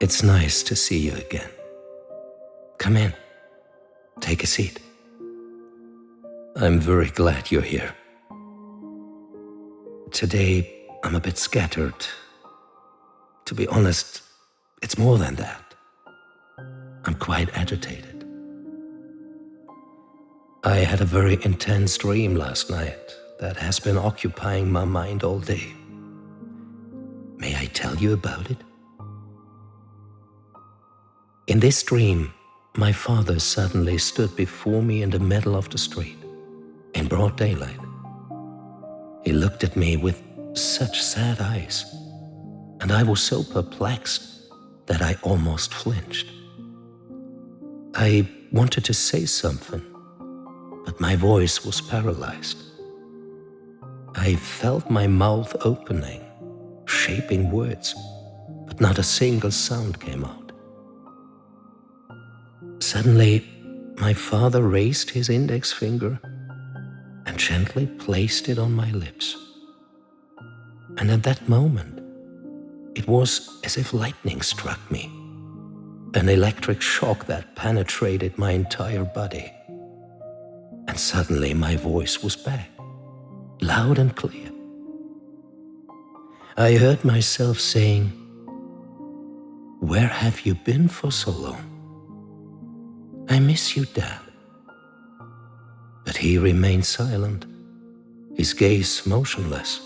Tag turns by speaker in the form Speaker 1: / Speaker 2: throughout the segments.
Speaker 1: It's nice to see you again. Come in. Take a seat. I'm very glad you're here. Today, I'm a bit scattered. To be honest, it's more than that. I'm quite agitated. I had a very intense dream last night that has been occupying my mind all day. May I tell you about it? In this dream, my father suddenly stood before me in the middle of the street, in broad daylight. He looked at me with such sad eyes, and I was so perplexed that I almost flinched. I wanted to say something, but my voice was paralyzed. I felt my mouth opening, shaping words, but not a single sound came out. Suddenly, my father raised his index finger and gently placed it on my lips. And at that moment, it was as if lightning struck me, an electric shock that penetrated my entire body. And suddenly my voice was back, loud and clear. I heard myself saying, "Where have you been for so long? I miss you, Dad." But he remained silent, his gaze motionless.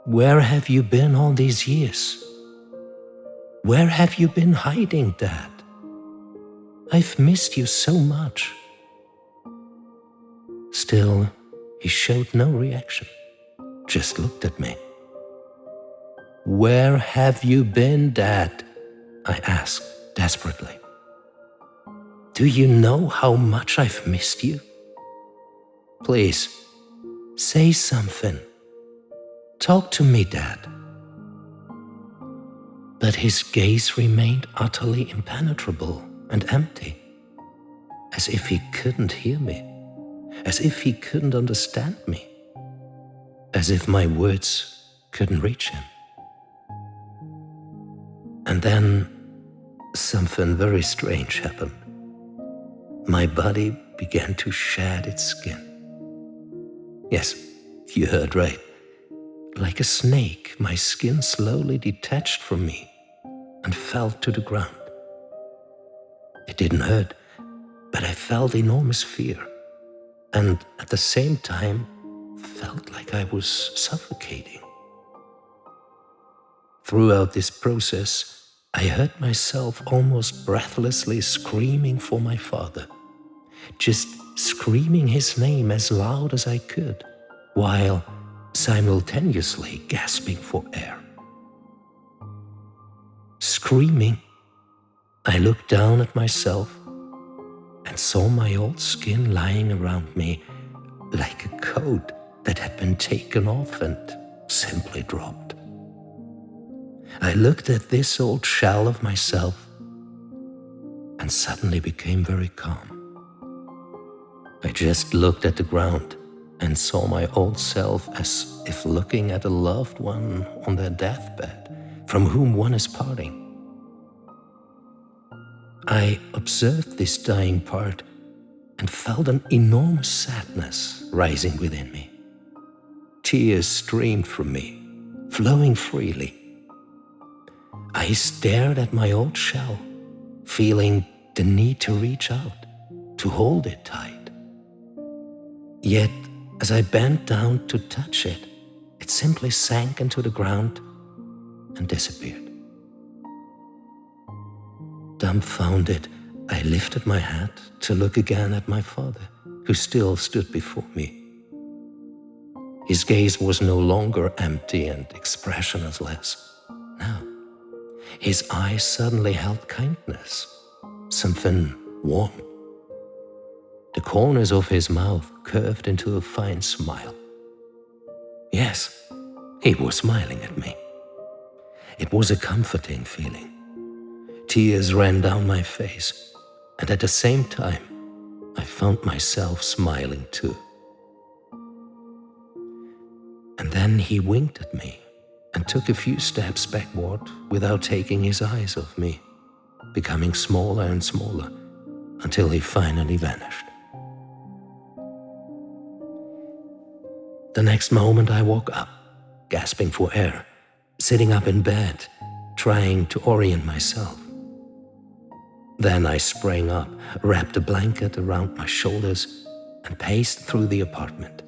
Speaker 1: "Where have you been all these years? Where have you been hiding, Dad? I've missed you so much." Still, he showed no reaction, just looked at me. "Where have you been, Dad?" I asked desperately. "Do you know how much I've missed you? Please, say something. Talk to me, Dad." But his gaze remained utterly impenetrable and empty, as if he couldn't hear me, as if he couldn't understand me, as if my words couldn't reach him. And then something very strange happened. My body began to shed its skin. Yes, you heard right. Like a snake, my skin slowly detached from me and fell to the ground. It didn't hurt, but I felt enormous fear, and at the same time felt like I was suffocating. Throughout this process, I heard myself almost breathlessly screaming for my father, just screaming his name as loud as I could, while simultaneously gasping for air. Screaming, I looked down at myself and saw my old skin lying around me like a coat that had been taken off and simply dropped. I looked at this old shell of myself and suddenly became very calm. I just looked at the ground and saw my old self as if looking at a loved one on their deathbed from whom one is parting. I observed this dying part and felt an enormous sadness rising within me. Tears streamed from me, flowing freely. I stared at my old shell, feeling the need to reach out, to hold it tight. Yet, as I bent down to touch it, it simply sank into the ground and disappeared. Dumbfounded, I lifted my head to look again at my father, who still stood before me. His gaze was no longer empty and expressionless. No, his eyes suddenly held kindness, something warm. The corners of his mouth curved into a fine smile. Yes, he was smiling at me. It was a comforting feeling. Tears ran down my face, and at the same time, I found myself smiling too. And then he winked at me and took a few steps backward without taking his eyes off me, becoming smaller and smaller until he finally vanished. The next moment I woke up, gasping for air, sitting up in bed, trying to orient myself. Then I sprang up, wrapped a blanket around my shoulders, and paced through the apartment.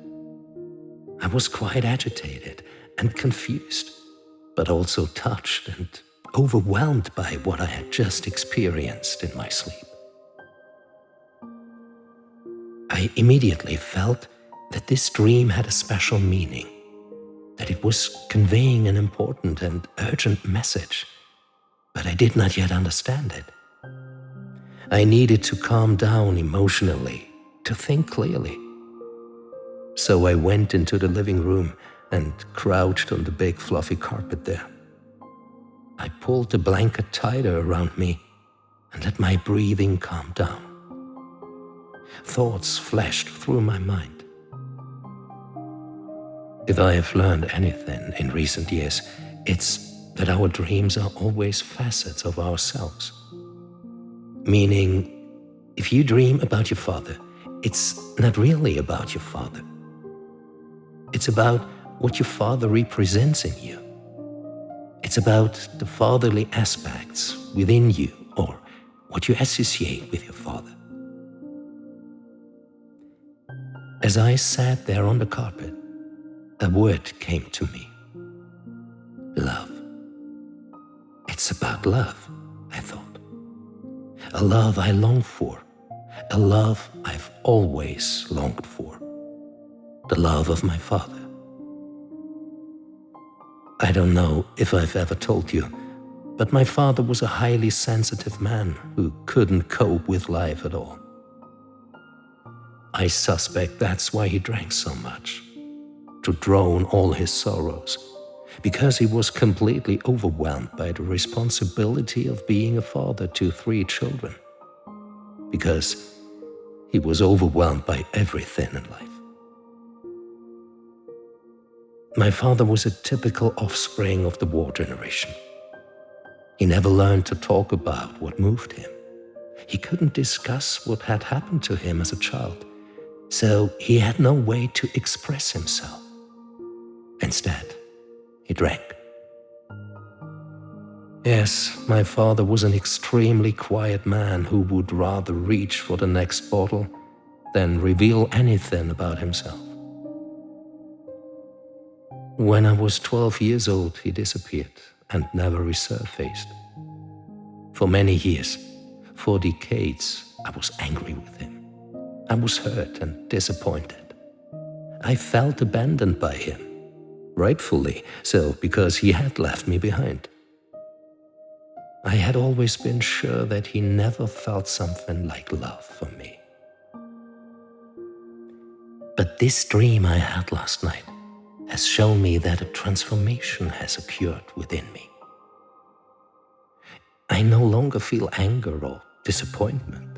Speaker 1: I was quite agitated and confused, but also touched and overwhelmed by what I had just experienced in my sleep. I immediately felt that this dream had a special meaning, that it was conveying an important and urgent message, but I did not yet understand it. I needed to calm down emotionally, to think clearly. So I went into the living room and crouched on the big fluffy carpet there. I pulled the blanket tighter around me and let my breathing calm down. Thoughts flashed through my mind. If I have learned anything in recent years, it's that our dreams are always facets of ourselves. Meaning, if you dream about your father, it's not really about your father. It's about what your father represents in you. It's about the fatherly aspects within you or what you associate with your father. As I sat there on the carpet, a word came to me. Love. It's about love, I thought. A love I long for, a love I've always longed for, the love of my father. I don't know if I've ever told you, but my father was a highly sensitive man who couldn't cope with life at all. I suspect that's why he drank so much, to drown all his sorrows, because he was completely overwhelmed by the responsibility of being a father to 3 children, because he was overwhelmed by everything in life. My father was a typical offspring of the war generation. He never learned to talk about what moved him. He couldn't discuss what had happened to him as a child, so he had no way to express himself. Instead, he drank. Yes, my father was an extremely quiet man who would rather reach for the next bottle than reveal anything about himself. When I was 12 years old, he disappeared and never resurfaced. For many years, for decades, I was angry with him. I was hurt and disappointed. I felt abandoned by him, rightfully so, because he had left me behind. I had always been sure that he never felt something like love for me. But this dream I had last night has shown me that a transformation has occurred within me. I no longer feel anger or disappointment.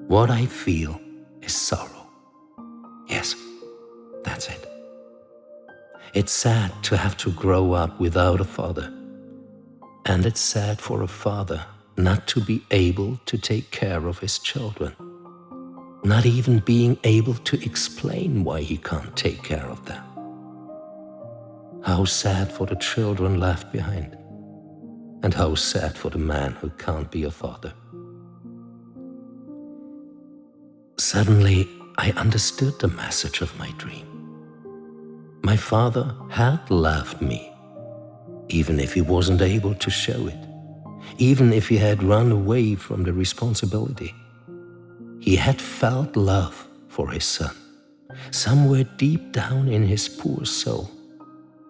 Speaker 1: What I feel is sorrow. Yes, that's it. It's sad to have to grow up without a father. And it's sad for a father not to be able to take care of his children, not even being able to explain why he can't take care of them. How sad for the children left behind, and how sad for the man who can't be a father. Suddenly, I understood the message of my dream. My father had loved me, even if he wasn't able to show it, even if he had run away from the responsibility. He had felt love for his son. Somewhere deep down in his poor soul,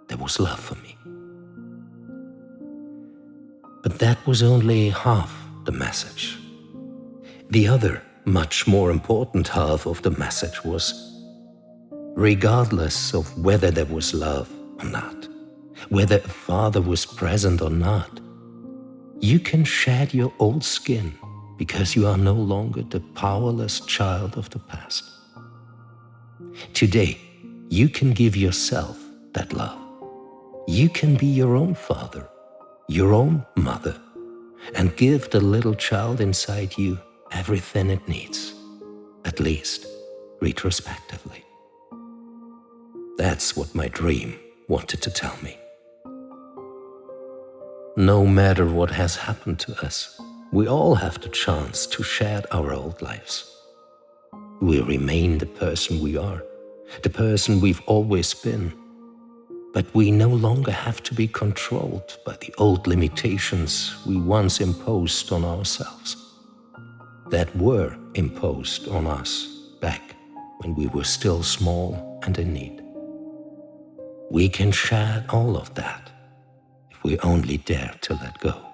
Speaker 1: there was love for me. But that was only half the message. The other, much more important half of the message was, regardless of whether there was love or not, whether a father was present or not, you can shed your old skin because you are no longer the powerless child of the past. Today, you can give yourself that love. You can be your own father, your own mother, and give the little child inside you everything it needs, at least retrospectively. That's what my dream wanted to tell me. No matter what has happened to us, we all have the chance to shed our old lives. We remain the person we are, the person we've always been, but we no longer have to be controlled by the old limitations we once imposed on ourselves, that were imposed on us back when we were still small and in need. We can shed all of that if we only dare to let go.